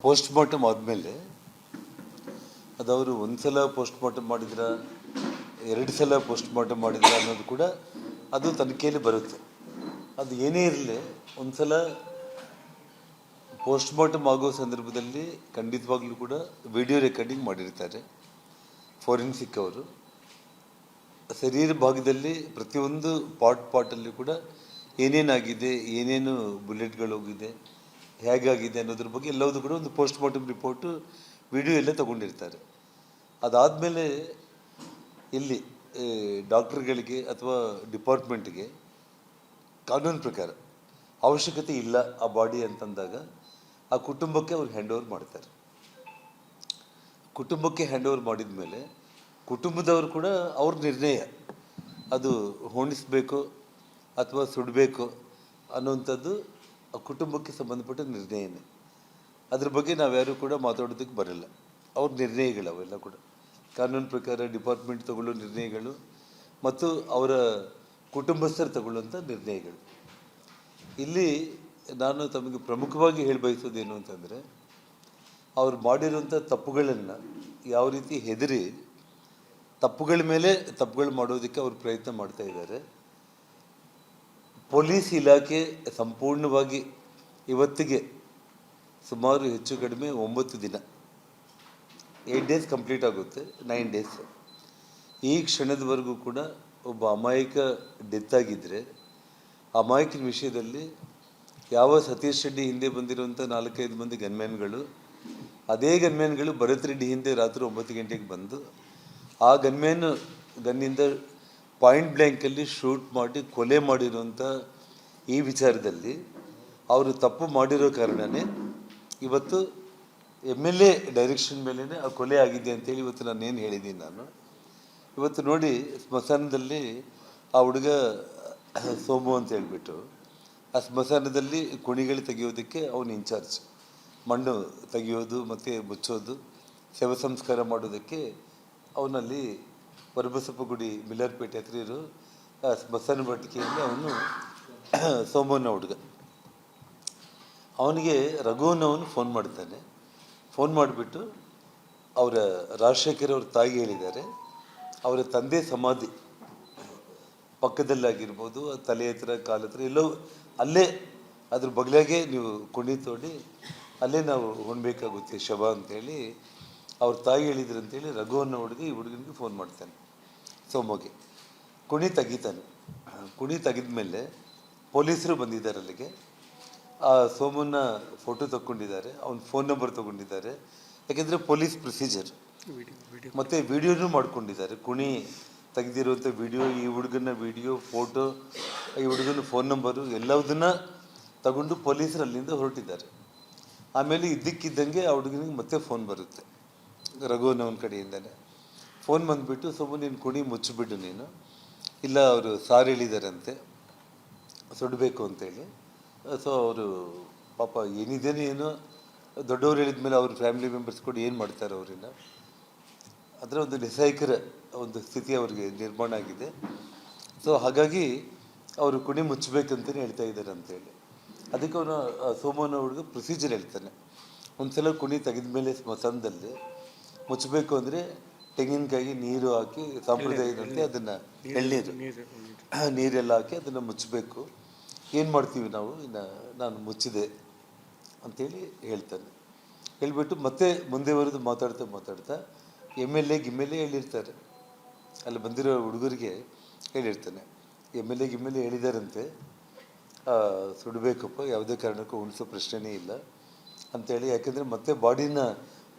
Post mortem ಆದಮೇಲೆ ಅದವರು ಒಂದು ಸಲ ಪೋಸ್ಟ್ ಮಾರ್ಟಮ್ ಮಾಡಿದ್ರ, 2 ಸಲ ಪೋಸ್ಟ್ ಮಾರ್ಟಮ್ ಮಾಡಿದ್ರ ಅನ್ನೋದು ಕೂಡ ಅದು ತನಿಖೆಯಲ್ಲಿ ಬರುತ್ತೆ. ಅದು ಏನೇ ಇರಲಿ, ಒಂದು ಸಲ ಪೋಸ್ಟ್ ಮಾರ್ಟಮ್ ಆಗೋ ಸಂದರ್ಭದಲ್ಲಿ ಖಂಡಿತವಾಗ್ಲೂ ಕೂಡ ವಿಡಿಯೋ ರೆಕಾರ್ಡಿಂಗ್ ಮಾಡಿರ್ತಾರೆ ಫೋರೆನ್ಸಿಕ್ ಅವರು. ಶರೀರ ಭಾಗದಲ್ಲಿ ಪ್ರತಿಯೊಂದು ಪಾರ್ಟಲ್ಲಿ ಕೂಡ ಏನೇನಾಗಿದೆ, ಏನೇನು ಬುಲೆಟ್ಗಳು ಹೋಗಿದೆ, ಹೇಗಾಗಿದೆ ಅನ್ನೋದ್ರ ಬಗ್ಗೆ ಎಲ್ಲವೂ ಕೂಡ ಒಂದು ಪೋಸ್ಟ್ ಮಾರ್ಟಮ್ ರಿಪೋರ್ಟು ವಿಡಿಯೋ ಎಲ್ಲ ತಗೊಂಡಿರ್ತಾರೆ. ಅದಾದಮೇಲೆ ಇಲ್ಲಿ ಡಾಕ್ಟರ್ಗಳಿಗೆ ಅಥವಾ ಡಿಪಾರ್ಟ್ಮೆಂಟ್ಗೆ ಕಾನೂನು ಪ್ರಕಾರ ಅವಶ್ಯಕತೆ ಇಲ್ಲ ಆ ಬಾಡಿ ಅಂತಂದಾಗ ಆ ಕುಟುಂಬಕ್ಕೆ ಅವ್ರು ಹ್ಯಾಂಡ್ ಓವರ್ ಮಾಡ್ತಾರೆ. ಕುಟುಂಬಕ್ಕೆ ಹ್ಯಾಂಡ್ ಓವರ್ ಮಾಡಿದ ಮೇಲೆ ಕುಟುಂಬದವರು ಕೂಡ ಅವ್ರ ನಿರ್ಣಯ, ಅದು ಹೋಣಿಸ್ಬೇಕು ಅಥವಾ ಸುಡಬೇಕು ಅನ್ನುವಂಥದ್ದು ಆ ಕುಟುಂಬಕ್ಕೆ ಸಂಬಂಧಪಟ್ಟ ನಿರ್ಣಯನೇ. ಅದ್ರ ಬಗ್ಗೆ ನಾವ್ಯಾರೂ ಕೂಡ ಮಾತಾಡೋದಕ್ಕೆ ಬರಲ್ಲ. ಅವ್ರ ನಿರ್ಣಯಗಳು ಅವೆಲ್ಲ ಕೂಡ ಕಾನೂನು ಪ್ರಕಾರ ಡಿಪಾರ್ಟ್ಮೆಂಟ್ ತಗೊಳ್ಳೋ ನಿರ್ಣಯಗಳು ಮತ್ತು ಅವರ ಕುಟುಂಬಸ್ಥರು ತಗೊಳ್ಳುವಂಥ ನಿರ್ಣಯಗಳು. ಇಲ್ಲಿ ನಾನು ತಮಗೆ ಪ್ರಮುಖವಾಗಿ ಹೇಳಿ ಬಯಸೋದೇನು ಅಂತಂದರೆ, ಅವ್ರು ಮಾಡಿರುವಂಥ ತಪ್ಪುಗಳನ್ನು ಯಾವ ರೀತಿ ಹೆದರಿ ತಪ್ಪುಗಳ ಮೇಲೆ ತಪ್ಪುಗಳು ಮಾಡೋದಕ್ಕೆ ಅವ್ರು ಪ್ರಯತ್ನ ಮಾಡ್ತಾ ಇದ್ದಾರೆ. ಪೊಲೀಸ್ ಇಲಾಖೆ ಸಂಪೂರ್ಣವಾಗಿ ಇವತ್ತಿಗೆ ಸುಮಾರು ಹೆಚ್ಚು ಕಡಿಮೆ 9 ದಿನ, 8 ಡೇಸ್ ಕಂಪ್ಲೀಟ್ ಆಗುತ್ತೆ, 9 ಡೇಸ್. ಈ ಕ್ಷಣದವರೆಗೂ ಕೂಡ ಒಬ್ಬ ಅಮಾಯಕ ಡೆತ್ ಆಗಿದ್ದರೆ ಅಮಾಯಕನ ವಿಷಯದಲ್ಲಿ ಯಾವ ಸತೀಶ್ ರೆಡ್ಡಿ ಹಿಂದೆ ಬಂದಿರುವಂಥ 4-5 ಮಂದಿ ಗನ್ಮ್ಯಾನ್ಗಳು, ಅದೇ ಗನ್ಮ್ಯಾನ್ಗಳು ಭರತ್ ರೆಡ್ಡಿ ಹಿಂದೆ ರಾತ್ರಿ 9 ಗಂಟೆಗೆ ಬಂದು ಆ ಗನ್ನಿಂದ ಪಾಯಿಂಟ್ ಬ್ಲ್ಯಾಂಕಲ್ಲಿ ಶೂಟ್ ಮಾಡಿ ಕೊಲೆ ಮಾಡಿರುವಂಥ ಈ ವಿಚಾರದಲ್ಲಿ ಅವರು ತಪ್ಪು ಮಾಡಿರೋ ಕಾರಣನೇ ಇವತ್ತು MLA ಡೈರೆಕ್ಷನ್ ಮೇಲೇ ಆ ಕೊಲೆ ಆಗಿದೆ ಅಂತೇಳಿ ಇವತ್ತು ನಾನು ಏನು ಹೇಳಿದ್ದೀನಿ. ನಾನು ಇವತ್ತು ನೋಡಿ ಸ್ಮಶಾನದಲ್ಲಿ ಆ ಹುಡುಗ ಸೋಮು ಅಂತ ಹೇಳ್ಬಿಟ್ಟು ಆ ಸ್ಮಶಾನದಲ್ಲಿ ಕುಣಿಗಳು ತೆಗೆಯೋದಕ್ಕೆ ಅವನು ಇನ್ಚಾರ್ಜ್, ಮಣ್ಣು ತೆಗೆಯೋದು ಮತ್ತು ಮುಚ್ಚೋದು, ಶವ ಸಂಸ್ಕಾರ ಮಾಡೋದಕ್ಕೆ ಅವನಲ್ಲಿ ವರಬಸಪ್ಪ ಗುಡಿ ಮಿಲ್ಲರ್ಪೇಟೆ ಹತ್ರ ಇರೋ ಸ್ಮಶಾನ ವಾಟಿಕೆಯಲ್ಲಿ ಅವನು ಸೋಮನ ಹುಡುಗ. ಅವನಿಗೆ ರಘುವನ್ನವನು ಫೋನ್ ಮಾಡ್ತಾನೆ. ಫೋನ್ ಮಾಡಿಬಿಟ್ಟು ಅವರ ರಾಜಶೇಖರ್ ಅವ್ರ ತಾಯಿ ಹೇಳಿದ್ದಾರೆ, ಅವರ ತಂದೆ ಸಮಾಧಿ ಪಕ್ಕದಲ್ಲಾಗಿರ್ಬೋದು, ತಲೆ ಹತ್ರ ಕಾಲ ಹತ್ರ ಎಲ್ಲೋ ಅಲ್ಲೇ ಅದ್ರ ಬಗ್ಲಾಗೆ ನೀವು ಕುಣಿ ತೋಡಿ ಅಲ್ಲೇ ನಾವು ಹೊಣಬೇಕಾಗುತ್ತೆ ಶವ ಅಂತೇಳಿ ಅವ್ರ ತಾಯಿ ಹೇಳಿದ್ರು ಅಂತೇಳಿ ರಘುವನ್ನ ಹುಡುಗಿ ಈ ಹುಡುಗನಿಗೆ ಫೋನ್ ಮಾಡ್ತಾನೆ. ಸೋಮಗೆ ಕುಣಿ ತೆಗಿತಾನೆ. ಕುಣಿ ತೆಗೆದ ಮೇಲೆ ಪೊಲೀಸರು ಬಂದಿದ್ದಾರೆ ಅಲ್ಲಿಗೆ. ಆ ಸೋಮನ್ನ ಫೋಟೋ ತಗೊಂಡಿದ್ದಾರೆ, ಅವನ ಫೋನ್ ನಂಬರ್ ತೊಗೊಂಡಿದ್ದಾರೆ. ಯಾಕೆಂದರೆ ಪೊಲೀಸ್ ಪ್ರೊಸೀಜರ್, ಮತ್ತು ವಿಡಿಯೋನೂ ಮಾಡ್ಕೊಂಡಿದ್ದಾರೆ. ಕುಣಿ ತೆಗೆದಿರುವಂಥ ವಿಡಿಯೋ, ಈ ಹುಡುಗನ ವಿಡಿಯೋ, ಫೋಟೋ, ಈ ಹುಡುಗನ ಫೋನ್ ನಂಬರು ಎಲ್ಲದನ್ನು ತಗೊಂಡು ಪೊಲೀಸರು ಅಲ್ಲಿಂದ ಹೊರಟಿದ್ದಾರೆ. ಆಮೇಲೆ ಇದ್ದಕ್ಕಿದ್ದಂಗೆ ಆ ಹುಡುಗನಿಗೆ ಮತ್ತೆ ಫೋನ್ ಬರುತ್ತೆ ರಘುವನ್ನವನ ಕಡೆಯಿಂದನೇ. ಫೋನ್ ಬಂದುಬಿಟ್ಟು, ಸೋಮು ನೀನು ಕುಣಿ ಮುಚ್ಚಿಬಿಡು ನೀನು, ಇಲ್ಲ ಅವರು ಸಾರ್ ಹೇಳಿದಾರಂತೆ ಸುಡಬೇಕು ಅಂತೇಳಿ. ಸೊ ಅವರು ಪಾಪ ಏನಿದೇನೋ ಏನೋ ದೊಡ್ಡವ್ರು ಹೇಳಿದ ಮೇಲೆ ಅವ್ರ ಫ್ಯಾಮಿಲಿ ಮೆಂಬರ್ಸ್ ಕೂಡ ಏನು ಮಾಡ್ತಾರೆ ಅವರಿಲ್ಲ, ಅದರ ಒಂದು ನಿಸ್ಸಹಾಯಕರ ಒಂದು ಸ್ಥಿತಿ ಅವ್ರಿಗೆ ನಿರ್ಮಾಣ ಆಗಿದೆ. ಸೊ ಹಾಗಾಗಿ ಅವರು ಕುಣಿ ಮುಚ್ಚಬೇಕಂತಲೇ ಹೇಳ್ತಾ ಇದ್ದಾರೆ ಅಂತೇಳಿ. ಅದಕ್ಕೆ ಅವನು ಸೋಮನ ಹುಡುಗ ಪ್ರೊಸೀಜರ್ ಹೇಳ್ತಾನೆ. ಒಂದು ಸಲ ಕುಣಿ ತೆಗೆದ ಮೇಲೆ ಸ್ಮಶಾನದಲ್ಲಿ ಮುಚ್ಚಬೇಕು ಅಂದರೆ ತೆಂಗಿನಕಾಯಿ ನೀರು ಹಾಕಿ, ಸಾಂಪ್ರದಾಯದಂತೆ ಅದನ್ನು ಎಳ್ನೀರು ನೀರೆಲ್ಲ ಹಾಕಿ ಅದನ್ನು ಮುಚ್ಚಬೇಕು. ಏನು ಮಾಡ್ತೀವಿ ನಾವು, ಇನ್ನು ನಾನು ಮುಚ್ಚಿದೆ ಅಂಥೇಳಿ ಹೇಳ್ತಾನೆ. ಹೇಳ್ಬಿಟ್ಟು ಮತ್ತೆ ಮುಂದೆ ಬರೋದು ಮಾತಾಡ್ತಾ MLA ಹೇಳಿರ್ತಾರೆ, ಅಲ್ಲಿ ಬಂದಿರೋ ಹುಡುಗರಿಗೆ ಹೇಳಿರ್ತಾನೆ, MLA ಹೇಳಿದಾರಂತೆ ಸುಡಬೇಕಪ್ಪ, ಯಾವುದೇ ಕಾರಣಕ್ಕೂ ಉಣಿಸೋ ಪ್ರಶ್ನೆನೇ ಇಲ್ಲ ಅಂಥೇಳಿ. ಯಾಕೆಂದರೆ ಮತ್ತೆ ಬಾಡಿನ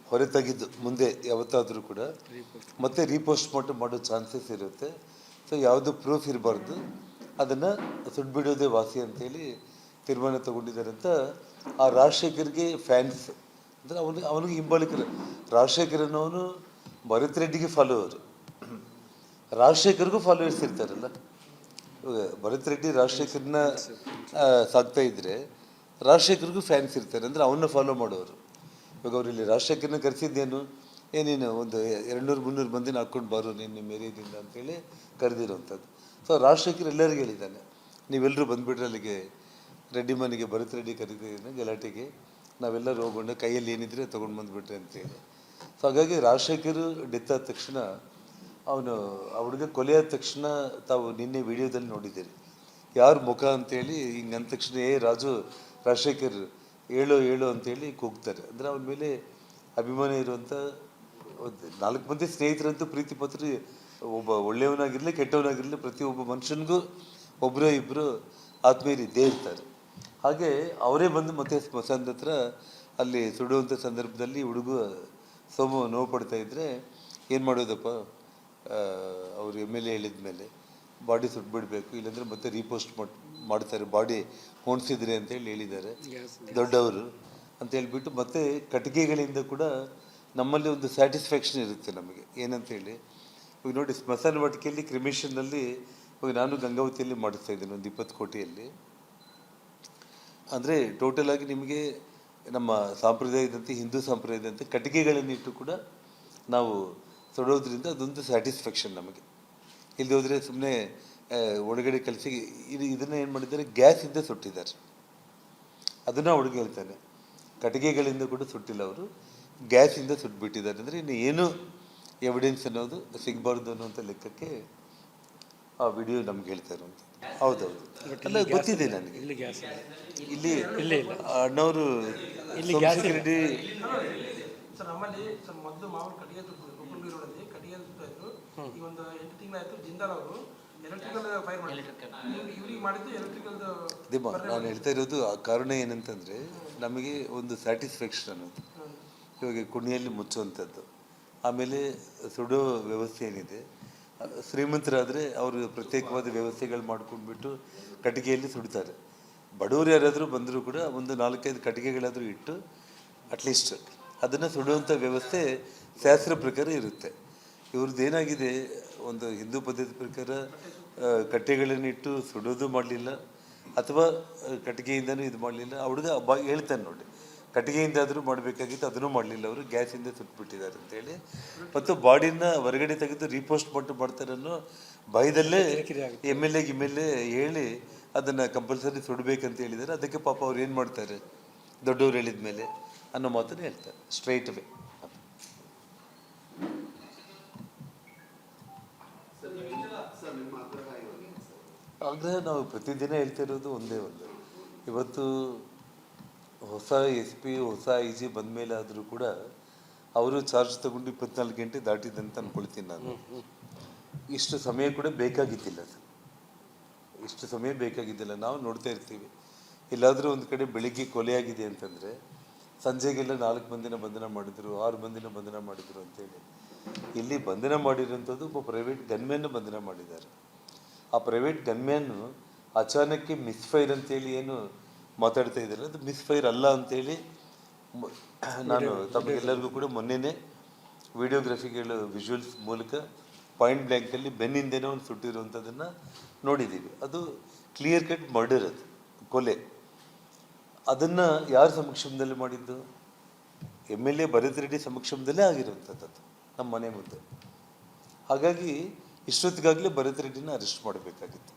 ಹೊರ ತೆಗೆದು ಮುಂದೆ ಯಾವತ್ತಾದರೂ ಕೂಡ ಮತ್ತೆ ರೀಪೋಸ್ಟ್ ಮಾಡೋ ಚಾನ್ಸಸ್ ಇರುತ್ತೆ. ಸೊ ಯಾವುದು ಪ್ರೂಫ್ ಇರಬಾರ್ದು, ಅದನ್ನು ಸುಟ್ಬಿಡೋದೇ ವಾಸಿ ಅಂತೇಳಿ ತೀರ್ಮಾನ ತಗೊಂಡಿದ್ದಾರೆ ಅಂತ. ಆ ರಾಜಶೇಖರ್ಗೆ ಫ್ಯಾನ್ಸ್ ಅಂದರೆ ಅವನಿಗೆ ಹಿಂಬಾಲಿಕರು. ರಾಜಶೇಖರನವನು ಭರತ್ ರೆಡ್ಡಿಗೆ ಫಾಲೋವರು, ರಾಜಶೇಖರ್ಗೂ ಫಾಲೋವರ್ಸ್ ಇರ್ತಾರಲ್ಲ. ಭರತ್ ರೆಡ್ಡಿ ರಾಜಶೇಖರ್ನ ಸಾಕ್ತಾ ಇದ್ದರೆ ರಾಜಶೇಖರ್ಗೂ ಫ್ಯಾನ್ಸ್ ಇರ್ತಾರೆ, ಅಂದರೆ ಅವನ್ನ ಫಾಲೋ ಮಾಡೋರು. ಇವಾಗ ಅವರಲ್ಲಿ ರಾಜಶೇಖರ್ನ ಕರೆಸಿದ್ದೇನು, ಏನೇನು ಒಂದು 200-300 ಮಂದಿನ ಹಾಕ್ಕೊಂಡು ಬಾರು ನೀನು ನಿಮ್ಮ ಏರಿಯಾದಿಂದ ಅಂತೇಳಿ ಕರೆದಿರೋವಂಥದ್ದು. ಸೊ ರಾಜಶೇಖರ್ ಎಲ್ಲರಿಗೂ ಹೇಳಿದ್ದಾನೆ, ನೀವೆಲ್ಲರೂ ಬಂದುಬಿಟ್ರೆ ಅಲ್ಲಿಗೆ ರೆಡ್ಡಿ ಮನೆಗೆ ಭರತ್ ರೆಡ್ಡಿ ಕರೀತಿದ್ದೀನಿ ಗಲಾಟೆಗೆ, ನಾವೆಲ್ಲರೂ ಹೋಗೋಣ, ಕೈಯಲ್ಲಿ ಏನಿದ್ರೆ ತೊಗೊಂಡು ಬಂದುಬಿಟ್ರೆ ಅಂತೇಳಿ. ಸೊ ಹಾಗಾಗಿ ರಾಜಶೇಖರ್ ಡೆತ್ ಆದ ತಕ್ಷಣ ಅವನು ಆ ಹುಡುಗ ಕೊಲೆ ಆದ ತಕ್ಷಣ ತಾವು ನಿನ್ನೆ ವಿಡಿಯೋದಲ್ಲಿ ನೋಡಿದ್ದೀರಿ ಯಾರ ಮುಖ ಅಂತೇಳಿ ಹಿಂಗೆ ಅಂದ ತಕ್ಷಣ ರಾಜು ರಾಜಶೇಖರ್ ಹೇಳು ಹೇಳು ಅಂತೇಳಿ ಕೂಗ್ತಾರೆ. ಅಂದರೆ ಅವನ ಮೇಲೆ ಅಭಿಮಾನ ಇರುವಂಥ ಒಂದು 4 ಮಂದಿ ಸ್ನೇಹಿತರಂತೂ ಪ್ರೀತಿ ಪತ್ರ, ಒಬ್ಬ ಒಳ್ಳೆಯವನಾಗಿರಲಿ ಕೆಟ್ಟವನಾಗಿರಲಿ ಪ್ರತಿಯೊಬ್ಬ ಮನುಷ್ಯನಿಗೂ ಒಬ್ಬರು ಇಬ್ಬರು ಆತ್ಮೀಯರು ಇದ್ದೇ ಇರ್ತಾರೆ. ಹಾಗೆ ಅವರೇ ಬಂದು ಮತ್ತೆ ಸ್ಮಶಾನದ ಹತ್ರ ಅಲ್ಲಿ ಸುಡುವಂಥ ಸಂದರ್ಭದಲ್ಲಿ ಹುಡುಗ ಸೋಮು ನೋವು ಪಡ್ತಾ ಇದ್ದರೆ ಏನು ಮಾಡೋದಪ್ಪ, ಅವರು MLA ಹೇಳಿದ ಮೇಲೆ ಬಾಡಿ ಸುಟ್ಬಿಡ್ಬೇಕು, ಇಲ್ಲಾಂದರೆ ಮತ್ತೆ ರೀಪೋಸ್ಟ್ ಮಾಡ್ತಾರೆ, ಬಾಡಿ ಹೊಣಿಸಿದ್ರೆ ಅಂತೇಳಿ ಹೇಳಿದ್ದಾರೆ ದೊಡ್ಡವರು ಅಂತ ಹೇಳ್ಬಿಟ್ಟು. ಮತ್ತೆ ಕಟ್ಟಿಗೆಗಳಿಂದ ಕೂಡ ನಮ್ಮಲ್ಲಿ ಒಂದು ಸ್ಯಾಟಿಸ್ಫ್ಯಾಕ್ಷನ್ ಇರುತ್ತೆ ನಮಗೆ, ಏನಂತೇಳಿ ಇವಾಗ ನೋಡಿ ಸ್ಮಶಾನ ವಾಟಿಕೆಯಲ್ಲಿ ಕ್ರಿಮಿಷನ್ನಲ್ಲಿ ಇವಾಗ ನಾನು ಗಂಗಾವತಿಯಲ್ಲಿ ಮಾಡಿಸ್ತಾ ಇದ್ದೇನೆ ಒಂದು 20 ಕೋಟಿಯಲ್ಲಿ. ಅಂದರೆ ಟೋಟಲ್ ಆಗಿ ನಿಮಗೆ ನಮ್ಮ ಸಂಪ್ರದಾಯದಂತೆ ಹಿಂದೂ ಸಂಪ್ರದಾಯದಂತೆ ಕಟ್ಟಿಗೆಗಳನ್ನಿಟ್ಟು ಕೂಡ ನಾವು ಸುಡೋದ್ರಿಂದ ಅದೊಂದು ಸ್ಯಾಟಿಸ್ಫ್ಯಾಕ್ಷನ್ ನಮಗೆ. ಇಲ್ಲಿ ಹೋದರೆ ಸುಮ್ಮನೆ ಒಳಗಡೆ ಕಲಿಸಿ ಇದನ್ನು ಏನು ಮಾಡಿದ್ದಾರೆ, ಗ್ಯಾಸಿಂದ ಸುಟ್ಟಿದ್ದಾರೆ. ಅದನ್ನು ಹುಡುಗ ಹೇಳ್ತಾನೆ, ಕಟ್ಟಿಗೆಗಳಿಂದ ಕೂಡ ಸುಟ್ಟಿಲ್ಲ ಅವರು, ಗ್ಯಾಸಿಂದ ಸುಟ್ಬಿಟ್ಟಿದ್ದಾರೆ. ಅಂದರೆ ಇನ್ನು ಏನು ಎವಿಡೆನ್ಸ್ ಅನ್ನೋದು ಸಿಗಬಾರ್ದು ಅನ್ನೋಂಥ ಲೆಕ್ಕಕ್ಕೆ ಆ ವಿಡಿಯೋ ನಮ್ಗೆ ಹೇಳ್ತಾ ಇರುವಂಥ. ಹೌದೌದು, ಅಲ್ಲ ಗೊತ್ತಿದೆ ನನಗೆ. ಇಲ್ಲಿ ಅಣ್ಣವರು ಸೋಮಶೇಖರ್ ರೆಡ್ಡಿ ಸರ್ ನಮ್ಮಲ್ಲಿ ಸರ್ ಮೊದಲು ಮಾಮೂಲು ಕಟ್ಟಿಗೆ ಕೊಪ್ಪಳಗಿ ರೋಡಲ್ಲಿ ಕಟ್ಟಿಗೆ ಸುತ್ತಾಯಿತು. ಈ ಒಂದು 8 ತಿಂಗಳಾಯಿತು ಜಿಂದಾಲ್ ಅವರು ಎಲೆಕ್ಟ್ರಿಕಲ್ ಫೈರ್ ಮಾಡಿದ್ರು, ಇವ್ರಿಗೆ ಮಾಡಿದ್ದು ಎಲೆಕ್ಟ್ರಿಕಲ್. ನಾನು ಹೇಳ್ತಾ ಇರೋದು ಆ ಕಾರಣ ಏನಂತಂದರೆ ನಮಗೆ ಒಂದು ಸ್ಯಾಟಿಸ್ಫ್ಯಾಕ್ಷನ್ ಅನ್ನೋದು. ಇವಾಗ ಕುಣಿಯಲ್ಲಿ ಮುಚ್ಚುವಂಥದ್ದು, ಆಮೇಲೆ ಸುಡೋ ವ್ಯವಸ್ಥೆ ಏನಿದೆ, ಶ್ರೀಮಂತರಾದರೆ ಅವರು ಪ್ರತ್ಯೇಕವಾದ ವ್ಯವಸ್ಥೆಗಳು ಮಾಡ್ಕೊಂಡ್ಬಿಟ್ಟು ಕಟ್ಟಿಗೆಯಲ್ಲಿ ಸುಡ್ತಾರೆ. ಬಡವರು ಯಾರಾದರೂ ಬಂದರೂ ಕೂಡ ಒಂದು 4-5 ಕಟ್ಟಿಗೆಗಳಾದರೂ ಇಟ್ಟು ಅಟ್ಲೀಸ್ಟ್ ಅದನ್ನು ಸುಡುವಂಥ ವ್ಯವಸ್ಥೆ ಶಾಸ್ತ್ರ ಪ್ರಕಾರ ಇರುತ್ತೆ. ಇವ್ರದ್ದು ಏನಾಗಿದೆ, ಒಂದು ಹಿಂದೂ ಪದ್ಧತಿ ಪ್ರಕಾರ ಕಟ್ಟೆಗಳನ್ನಿಟ್ಟು ಸುಡೋದು ಮಾಡಲಿಲ್ಲ, ಅಥವಾ ಕಟ್ಟಿಗೆಯಿಂದನೂ ಇದು ಮಾಡಲಿಲ್ಲ. ಆ ಹುಡುಗ ಹೇಳ್ತಾನೆ ನೋಡಿ, ಕಟ್ಟಿಗೆಯಿಂದಾದರೂ ಮಾಡಬೇಕಾಗಿತ್ತು, ಅದನ್ನು ಮಾಡಲಿಲ್ಲ, ಅವರು ಗ್ಯಾಸಿಂದ ಸುಟ್ಬಿಟ್ಟಿದ್ದಾರೆ ಅಂತೇಳಿ. ಮತ್ತು ಬಾಡಿನ ಹೊರಗಡೆ ತೆಗೆದು ರೀಪೋಸ್ಟ್ ಮಾಡ್ತಾರೆ ಅನ್ನೋ ಭಯದಲ್ಲೇ MLA ಹೇಳಿ ಅದನ್ನು ಕಂಪಲ್ಸರಿ ಸುಡಬೇಕಂತ ಹೇಳಿದ್ದಾರೆ. ಅದಕ್ಕೆ ಪಾಪ ಅವ್ರು ಏನು ಮಾಡ್ತಾರೆ, ದೊಡ್ಡವ್ರು ಹೇಳಿದ ಮೇಲೆ ಅನ್ನೋ ಮಾತನ್ನು ಹೇಳ್ತಾರೆ ಸ್ಟ್ರೈಟ್ ಅವೇ. ಆಗ್ರಹ ನಾವು ಪ್ರತಿದಿನ ಹೇಳ್ತಾ ಇರೋದು ಒಂದೇ ಒಂದು, ಇವತ್ತು ಹೊಸ SP ಹೊಸ IG ಬಂದ ಮೇಲೆ ಆದರೂ ಕೂಡ ಅವರು ಚಾರ್ಜ್ ತಗೊಂಡು 24 ಗಂಟೆ ದಾಟಿದಂತ ಅಂದ್ಕೊಳ್ತೀನಿ ನಾನು. ಇಷ್ಟು ಸಮಯ ಕೂಡ ಬೇಕಾಗಿದ್ದಿಲ್ಲ ಸರ್, ಇಷ್ಟು ಸಮಯ ಬೇಕಾಗಿದ್ದಿಲ್ಲ. ನಾವು ನೋಡ್ತಾ ಇರ್ತೀವಿ, ಎಲ್ಲಾದರೂ ಒಂದು ಕಡೆ ಬೆಳಿಗ್ಗೆ ಕೊಲೆಯಾಗಿದೆ ಅಂತಂದರೆ ಸಂಜೆಗೆಲ್ಲ 4 ಮಂದಿನ ಬಂಧನ ಮಾಡಿದರು, 6 ಮಂದಿನ ಬಂಧನ ಮಾಡಿದರು ಅಂತೇಳಿ. ಇಲ್ಲಿ ಬಂಧನ ಮಾಡಿರೋಂಥದ್ದು ಒಬ್ಬ ಪ್ರೈವೇಟ್ ಗನ್ಮ್ಯಾನ್ ಬಂಧನ ಮಾಡಿದ್ದಾರೆ. ಆ ಪ್ರೈವೇಟ್ ಗನ್ಮ್ಯಾನು ಅಚಾನಕ್ಕೆ ಮಿಸ್ಫೈರ್ ಅಂತೇಳಿ ಏನು ಮಾತಾಡ್ತಾ ಇದ್ದಾರೆ, ಅದು ಮಿಸ್ಫೈರ್ ಅಲ್ಲ ಅಂತೇಳಿ ನಾನು ತಮಗೆಲ್ಲರಿಗೂ ಕೂಡ ಮೊನ್ನೆನೇ ವಿಡಿಯೋಗ್ರಫಿಗಳು ವಿಜುವಲ್ಸ್ ಮೂಲಕ ಪಾಯಿಂಟ್ ಬ್ಲ್ಯಾಂಕಲ್ಲಿ ಬೆನ್ನಿಂದೇನೋ ಒಂದು ಸುಟ್ಟಿರುವಂಥದ್ದನ್ನು ನೋಡಿದ್ದೀವಿ. ಅದು ಕ್ಲಿಯರ್ ಕಟ್ ಮರ್ಡರ್, ಅದು ಕೊಲೆ. ಅದನ್ನು ಯಾರ ಸಮಕ್ಷಮದಲ್ಲಿ ಮಾಡಿದ್ದು, MLA ಭರತ್ ರೆಡ್ಡಿ ಸಮಕ್ಷಮದಲ್ಲೇ ಆಗಿರುವಂಥದ್ದು ನಮ್ಮ ಮನೆ ಮುಂದೆ. ಹಾಗಾಗಿ ಇಷ್ಟೊತ್ತಿಗಾಗಲೇ ಭರತ್ ರೆಡ್ಡಿನ ಅರೆಸ್ಟ್ ಮಾಡಬೇಕಾಗಿತ್ತು.